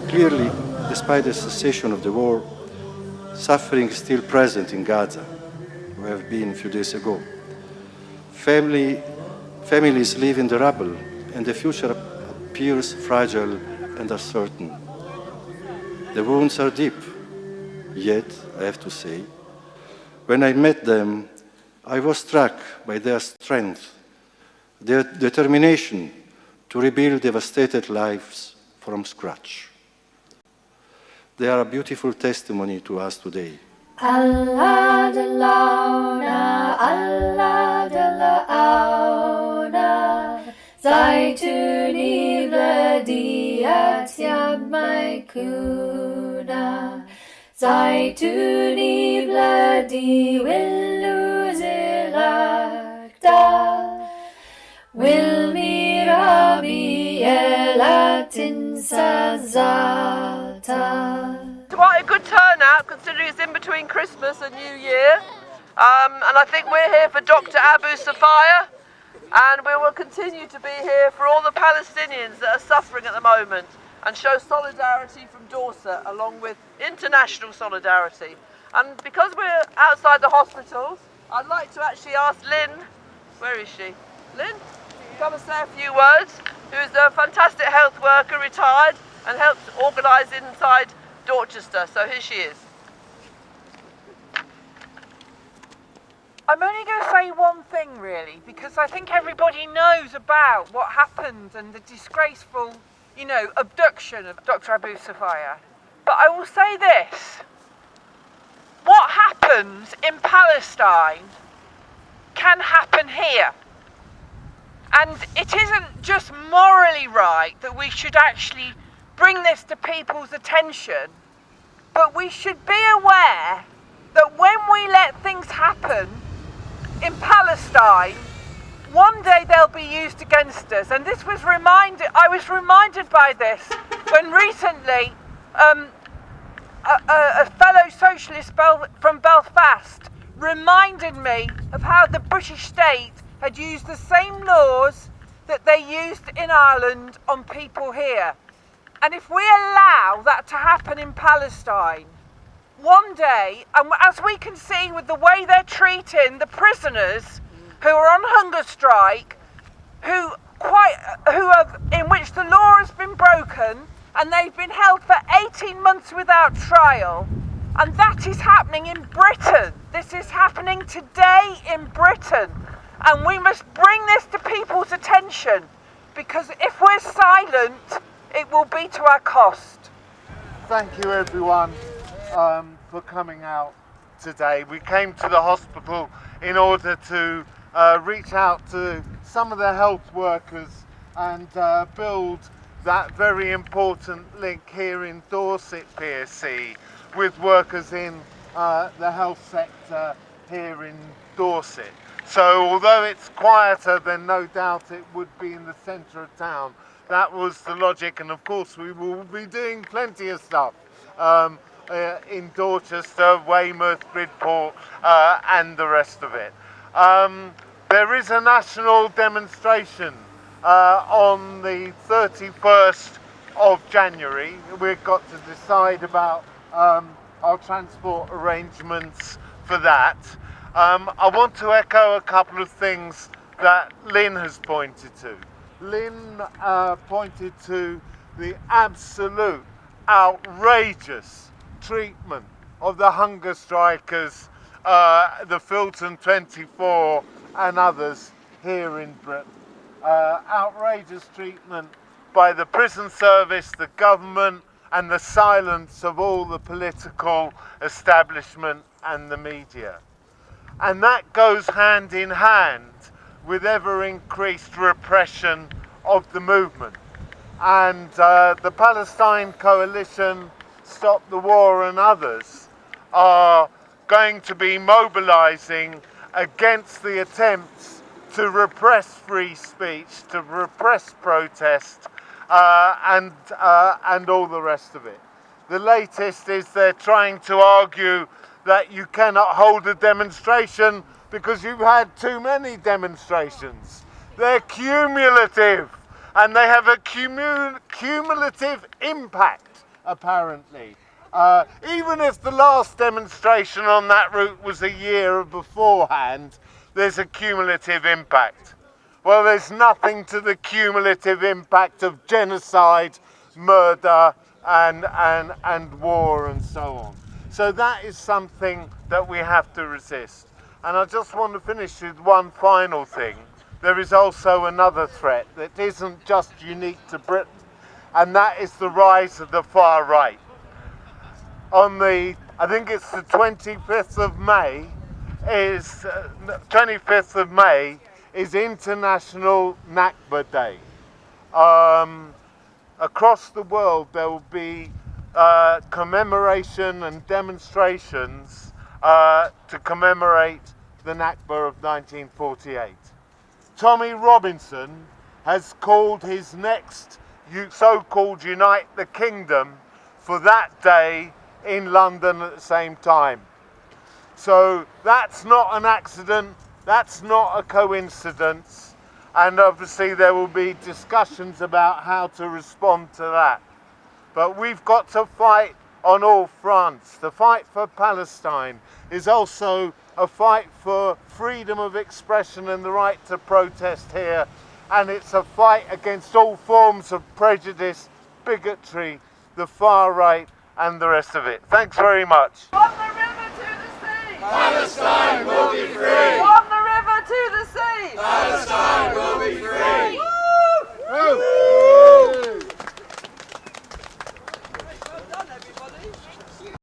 Clearly, despite the cessation of the war, suffering is still present in Gaza, where I have been a few days ago. Families live in the rubble, and the future appears fragile and uncertain. The wounds are deep, yet, I have to say, when I met them, I was struck by their strength, their determination to rebuild devastated lives from scratch. They are a beautiful testimony to us today. Allah de launa, Allah de launa, Zaituni bladi atyam maikuna, Zaituni bladi willu zilakta, will mirami elatin sazalta. Quite a good turnout considering it's in between Christmas and New Year, and I think we're here for Dr. Abu Safiyah, and we will continue to be here for all the Palestinians that are suffering at the moment and show solidarity from Dorset along with international solidarity. And because we're outside the hospitals, I'd like to actually ask Lynn, where is she? Lynn, come and say a few words, who's a fantastic health worker, retired, and helps organise inside Dorchester. So here she is. I'm only going to say one thing really, because I think everybody knows about what happened and the disgraceful, abduction of Dr. Abu Safiyah. But I will say this, what happens in Palestine can happen here. And it isn't just morally right that we should actually bring this to people's attention, but we should be aware that when we let things happen in Palestine, one day they'll be used against us. And I was reminded by this when recently a fellow socialist from Belfast reminded me of how the British state had used the same laws that they used in Ireland on people here. And if we allow that to happen in Palestine, one day, and as we can see with the way they're treating the prisoners who are on hunger strike, in which the law has been broken, and they've been held for 18 months without trial, and that is happening in Britain. This is happening today in Britain, and we must bring this to people's attention, because if we're silent, it will be to our cost. Thank you everyone for coming out today. We came to the hospital in order to reach out to some of the health workers and build that very important link here in Dorset PSC with workers in the health sector here in Dorset. So although it's quieter than no doubt it would be in the centre of town, that was the logic, and of course we will be doing plenty of stuff in Dorchester, Weymouth, Bridport and the rest of it. There is a national demonstration on the 31st of January. We've got to decide about our transport arrangements for that. I want to echo a couple of things that Lynn has pointed to. Lynn pointed to the absolute outrageous treatment of the hunger strikers, the Filton 24 and others here in Britain. Outrageous treatment by the prison service, the government, and the silence of all the political establishment and the media. And that goes hand in hand with ever increased repression of the movement. And the Palestine Coalition, Stop the War and others are going to be mobilizing against the attempts to repress free speech, to repress protest, and all the rest of it. The latest is they're trying to argue that you cannot hold a demonstration because you've had too many demonstrations. They're cumulative, and they have a cumulative impact, apparently. Even if the last demonstration on that route was a year beforehand, there's a cumulative impact. Well, there's nothing to the cumulative impact of genocide, murder, and war and so on. So that is something that we have to resist. And I just want to finish with one final thing. There is also another threat that isn't just unique to Britain, and that is the rise of the far right. On the, I think it's the 25th of May, is International Nakba Day. Across the world there will be commemoration and demonstrations to commemorate the Nakba of 1948. Tommy Robinson has called his next so-called Unite the Kingdom for that day in London at the same time. So that's not an accident, that's not a coincidence, and obviously there will be discussions about how to respond to that. But we've got to fight on all fronts. The fight for Palestine is also a fight for freedom of expression and the right to protest here, and it's a fight against all forms of prejudice, bigotry, the far right and the rest of it. Thanks very much. From the river to the sea, Palestine will be free.